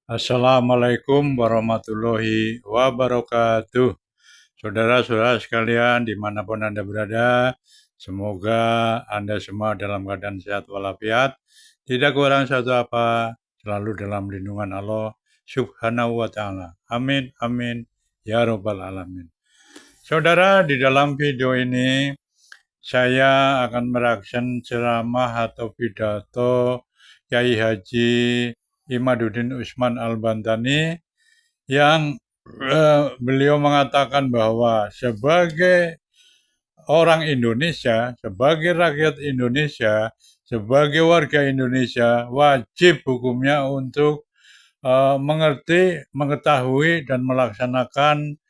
Assalamualaikum warahmatullahi wabarakatuh. Saudara-saudara sekalian, dimanapun Anda berada, semoga Anda semua dalam keadaan sehat walafiat, tidak kurang satu apa, selalu dalam lindungan Allah Subhanahu wa Ta'ala. Amin, amin, ya Rabbal 'Alamin. Saudara, di dalam video ini saya akan mereaction ceramah atau pidato Kyai Haji Imaduddin Usman Al-Bantani yang beliau mengatakan bahwa sebagai orang Indonesia, sebagai rakyat Indonesia, sebagai warga Indonesia, wajib hukumnya untuk mengerti, mengetahui, dan melaksanakan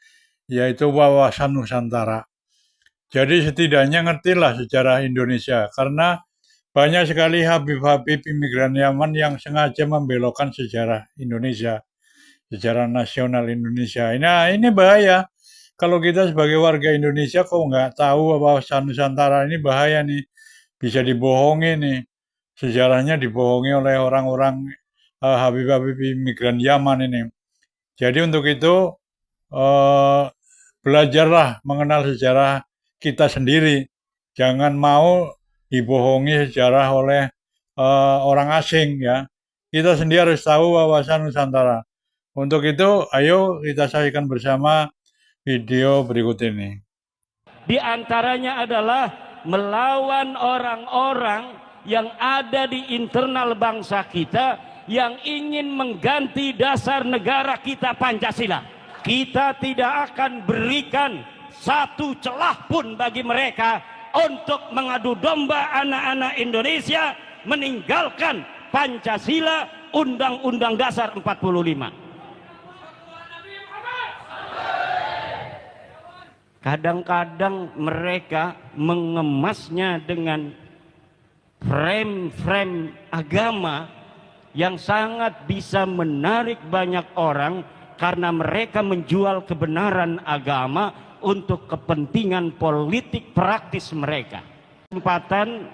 yaitu wawasan Nusantara. Jadi setidaknya ngertilah sejarah Indonesia, karena banyak sekali Habib-Habib imigran Yaman yang sengaja membelokkan sejarah Indonesia, sejarah nasional Indonesia. Nah, ini bahaya. Kalau kita sebagai warga Indonesia kok nggak tahu wawasan Nusantara, ini bahaya nih. Bisa dibohongi nih. Sejarahnya dibohongi oleh orang-orang Habib-Habib imigran Yaman ini. Jadi untuk itu belajarlah mengenal sejarah kita sendiri. Jangan mau dibohongi sejarah oleh orang asing ya. Kita sendiri harus tahu wawasan Nusantara. Untuk itu, ayo kita saksikan bersama video berikut ini. Di antaranya adalah melawan orang-orang yang ada di internal bangsa kita yang ingin mengganti dasar negara kita Pancasila. Kita tidak akan berikan satu celah pun bagi mereka untuk mengadu domba anak-anak Indonesia meninggalkan Pancasila, Undang-Undang Dasar 45. Kadang-kadang mereka mengemasnya dengan frame-frame agama yang sangat bisa menarik banyak orang karena mereka menjual kebenaran agama untuk kepentingan politik praktis mereka. Kesempatan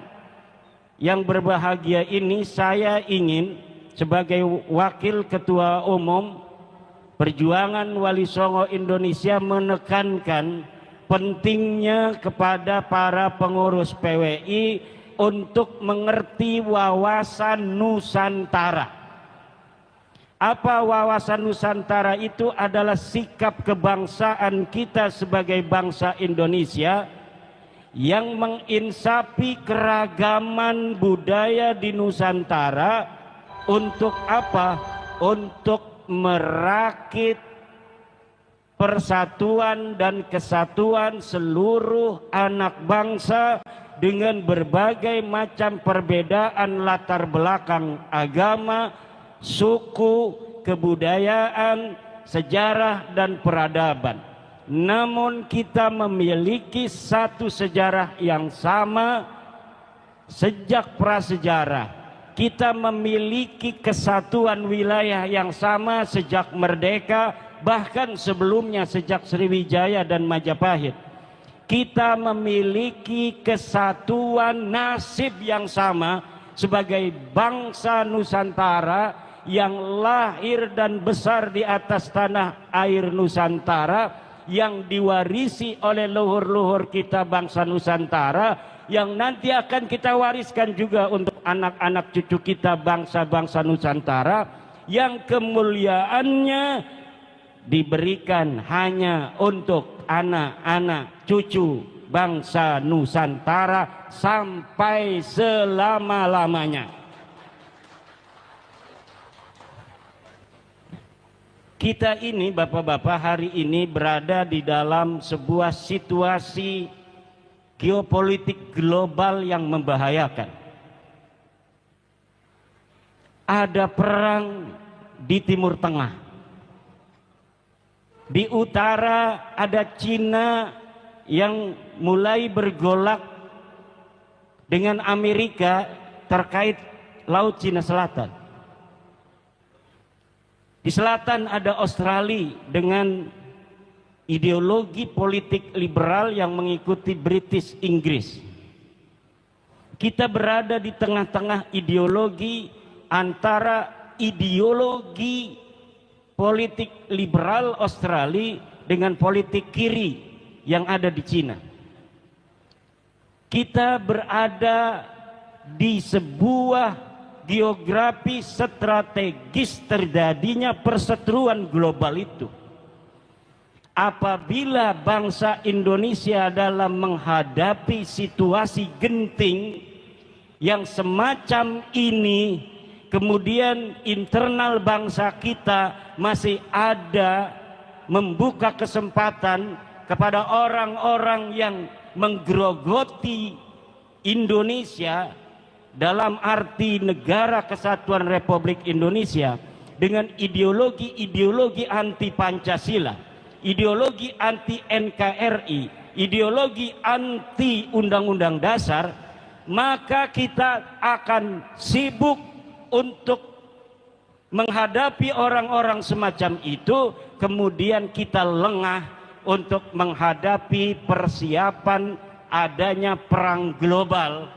yang berbahagia ini saya ingin sebagai Wakil Ketua Umum Perjuangan Wali Songo Indonesia menekankan pentingnya kepada para pengurus PWI untuk mengerti wawasan Nusantara. Apa wawasan Nusantara itu? Adalah sikap kebangsaan kita sebagai bangsa Indonesia yang menginsapi keragaman budaya di Nusantara. Untuk apa? Untuk merakit persatuan dan kesatuan seluruh anak bangsa dengan berbagai macam perbedaan latar belakang agama, suku, kebudayaan, sejarah, dan peradaban. Namun kita memiliki satu sejarah yang sama sejak prasejarah. Kita memiliki kesatuan wilayah yang sama sejak merdeka, bahkan sebelumnya sejak Sriwijaya dan Majapahit. Kita memiliki kesatuan nasib yang sama sebagai bangsa Nusantara yang lahir dan besar di atas tanah air Nusantara, yang diwarisi oleh leluhur-leluhur kita bangsa Nusantara, yang nanti akan kita wariskan juga untuk anak-anak cucu kita bangsa-bangsa Nusantara, yang kemuliaannya diberikan hanya untuk anak-anak cucu bangsa Nusantara sampai selama-lamanya. Kita ini bapak-bapak hari ini berada di dalam sebuah situasi geopolitik global yang membahayakan. Ada perang di Timur Tengah. Di utara ada Cina yang mulai bergolak dengan Amerika terkait Laut Cina Selatan. Di selatan ada Australia dengan ideologi politik liberal yang mengikuti British Inggris. Kita berada di tengah-tengah ideologi antara ideologi politik liberal Australia dengan politik kiri yang ada di Cina. Kita berada di sebuah geografi strategis terjadinya perseteruan global itu. Apabila bangsa Indonesia dalam menghadapi situasi genting yang semacam ini, kemudian internal bangsa kita masih ada membuka kesempatan kepada orang-orang yang menggerogoti Indonesia dalam arti Negara Kesatuan Republik Indonesia dengan ideologi-ideologi anti Pancasila, ideologi anti NKRI, ideologi anti Undang-Undang Dasar, maka kita akan sibuk untuk menghadapi orang-orang semacam itu, kemudian kita lengah untuk menghadapi persiapan adanya perang global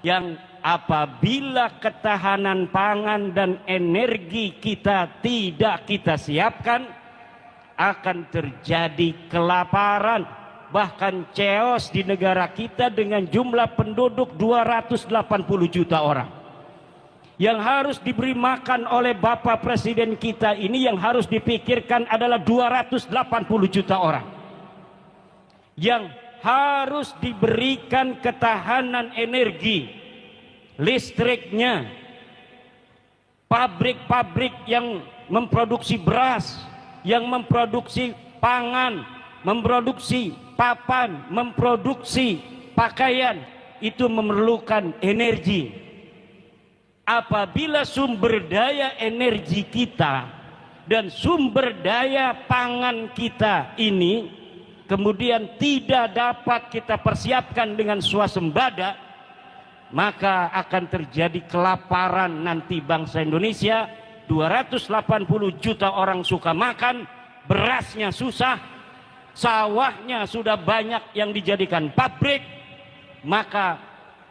yang apabila ketahanan pangan dan energi kita tidak kita siapkan, akan terjadi kelaparan, bahkan chaos di negara kita dengan jumlah penduduk 280 juta orang. Yang harus diberi makan oleh Bapak Presiden kita ini, yang harus dipikirkan adalah 280 juta orang. Yang harus diberikan ketahanan energi, listriknya, pabrik-pabrik yang memproduksi beras, yang memproduksi pangan, memproduksi papan, memproduksi pakaian, itu memerlukan energi. Apabila sumber daya energi kita dan sumber daya pangan kita ini kemudian tidak dapat kita persiapkan dengan swasembada, maka akan terjadi kelaparan nanti bangsa Indonesia. 280 juta orang suka makan, berasnya susah, sawahnya sudah banyak yang dijadikan pabrik, maka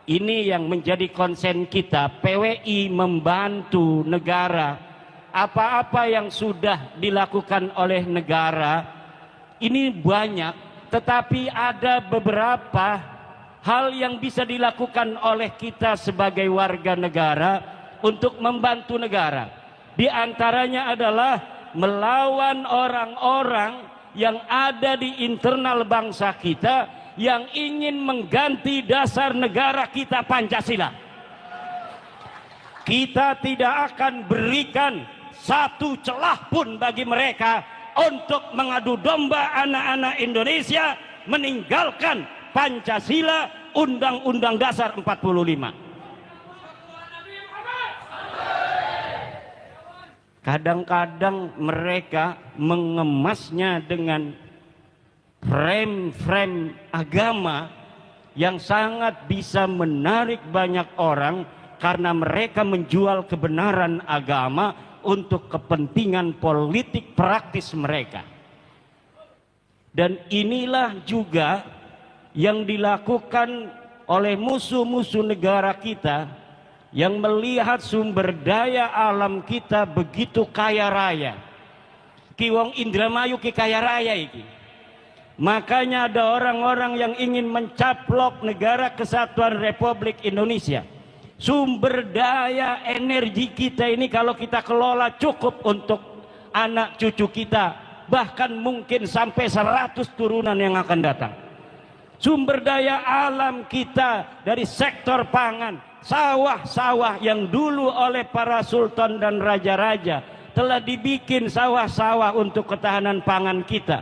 ini yang menjadi konsen kita. PWI membantu negara. Apa-apa yang sudah dilakukan oleh negara ini banyak, tetapi ada beberapa hal yang bisa dilakukan oleh kita sebagai warga negara untuk membantu negara. Di antaranya adalah melawan orang-orang yang ada di internal bangsa kita yang ingin mengganti dasar negara kita Pancasila. Kita tidak akan berikan satu celah pun bagi mereka untuk mengadu domba anak-anak Indonesia meninggalkan Pancasila, Undang-Undang Dasar 45. Kadang-kadang mereka mengemasnya dengan frame-frame agama yang sangat bisa menarik banyak orang karena mereka menjual kebenaran agama untuk kepentingan politik praktis mereka. Dan inilah juga yang dilakukan oleh musuh-musuh negara kita yang melihat sumber daya alam kita begitu kaya raya. Ki wong Indramayu ki kaya raya iki. Makanya ada orang-orang yang ingin mencaplok Negara Kesatuan Republik Indonesia. Sumber daya energi kita ini kalau kita kelola cukup untuk anak cucu kita, bahkan mungkin sampai 100 turunan yang akan datang. Sumber daya alam kita dari sektor pangan, sawah-sawah yang dulu oleh para sultan dan raja-raja telah dibikin sawah-sawah untuk ketahanan pangan kita,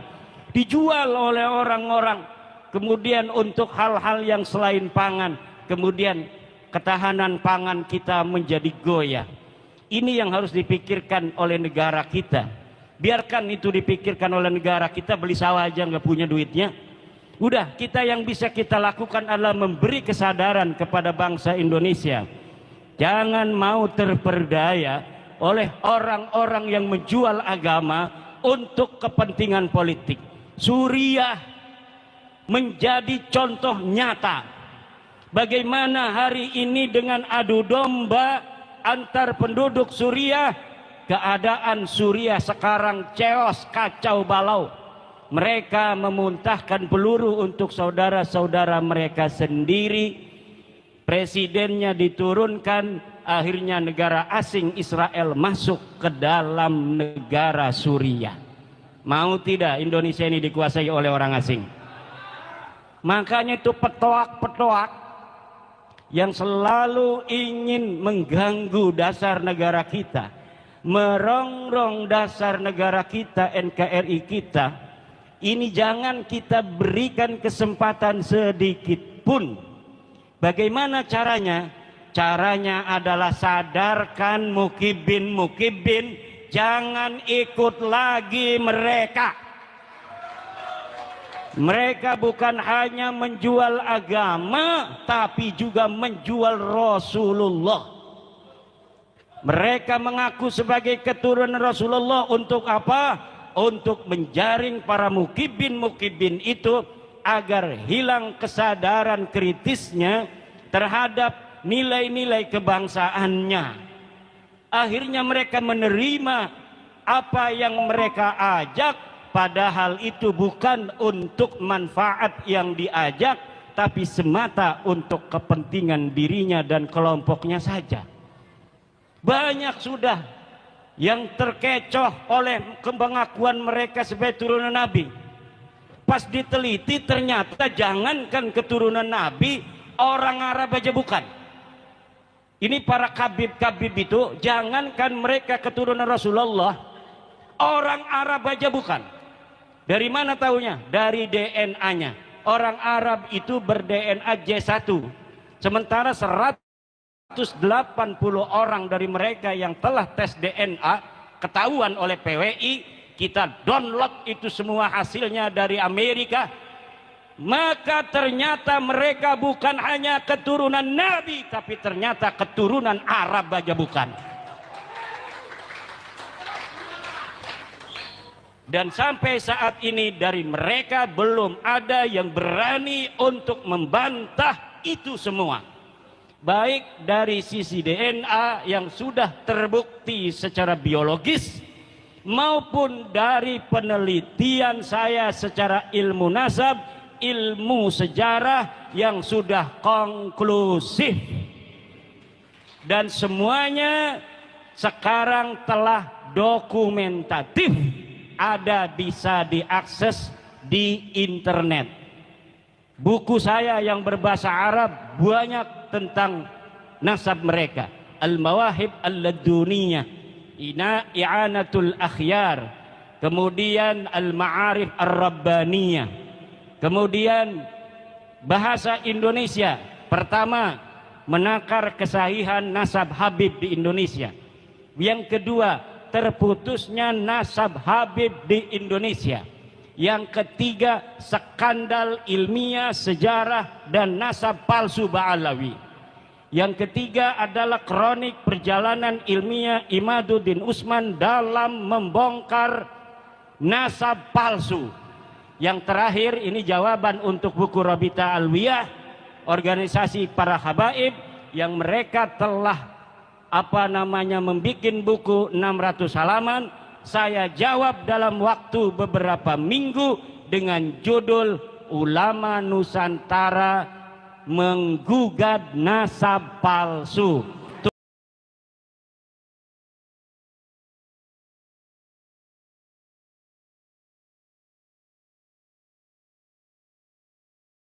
dijual oleh orang-orang kemudian untuk hal-hal yang selain pangan, kemudian ketahanan pangan kita menjadi goyah. Ini yang harus dipikirkan oleh negara kita. Biarkan itu dipikirkan oleh negara kita, beli sawah aja nggak punya duitnya. Udah, kita yang bisa kita lakukan adalah memberi kesadaran kepada bangsa Indonesia. Jangan mau terperdaya oleh orang-orang yang menjual agama untuk kepentingan politik. Suriah menjadi contoh nyata bagaimana hari ini dengan adu domba antar penduduk Suriah keadaan Suriah sekarang chaos, kacau balau. Mereka memuntahkan peluru untuk saudara-saudara mereka sendiri. Presidennya diturunkan, akhirnya negara asing Israel masuk ke dalam negara Suriah. Mau tidak Indonesia ini dikuasai oleh orang asing? Makanya itu petoak-petoak yang selalu ingin mengganggu dasar negara kita, merongrong dasar negara kita, NKRI kita, ini jangan kita berikan kesempatan sedikit pun. Bagaimana caranya? Caranya adalah sadarkan mukibin-mukibin, jangan ikut lagi mereka. Mereka bukan hanya menjual agama, tapi juga menjual Rasulullah. Mereka mengaku sebagai keturunan Rasulullah untuk apa? Untuk menjaring para mukibin-mukibin itu agar hilang kesadaran kritisnya terhadap nilai-nilai kebangsaannya. Akhirnya mereka menerima apa yang mereka ajak, padahal itu bukan untuk manfaat yang diajak, tapi semata untuk kepentingan dirinya dan kelompoknya saja. Banyak sudah yang terkecoh oleh pengakuan mereka sebagai turunan Nabi. Pas diteliti ternyata jangankan keturunan Nabi, orang Arab aja bukan. Ini para kabib-kabib itu, jangankan mereka keturunan Rasulullah, orang Arab aja bukan. Dari mana taunya? Dari DNA-nya. Orang Arab itu ber-DNA J1. Sementara 180 orang dari mereka yang telah tes DNA ketahuan oleh PWI, kita download itu semua hasilnya dari Amerika. Maka ternyata mereka bukan hanya keturunan Nabi, tapi ternyata keturunan Arab aja bukan. Dan sampai saat ini dari mereka belum ada yang berani untuk membantah itu semua. Baik dari sisi DNA yang sudah terbukti secara biologis, maupun dari penelitian saya secara ilmu nasab, ilmu sejarah yang sudah konklusif. Dan semuanya sekarang telah dokumentatif, ada bisa diakses di internet. Buku saya yang berbahasa Arab banyak tentang nasab mereka. Al-Mawahib Al-Laduniyah, I'anatul Akhyar, kemudian Al-Ma'arif Ar-Rabbaniyah, kemudian bahasa Indonesia. Pertama, menakar kesahihan nasab Habib di Indonesia. Yang kedua, terputusnya nasab Habib di Indonesia. Yang ketiga, skandal ilmiah, sejarah dan nasab palsu Ba'alawi. Yang ketiga adalah kronik perjalanan ilmiah Imaduddin Usman dalam membongkar nasab palsu. Yang terakhir, ini jawaban untuk buku Rabita Alwiyah, organisasi para habaib yang mereka telah membuat buku 600 halaman. Saya jawab dalam waktu beberapa minggu dengan judul Ulama Nusantara Menggugat Nasab Palsu.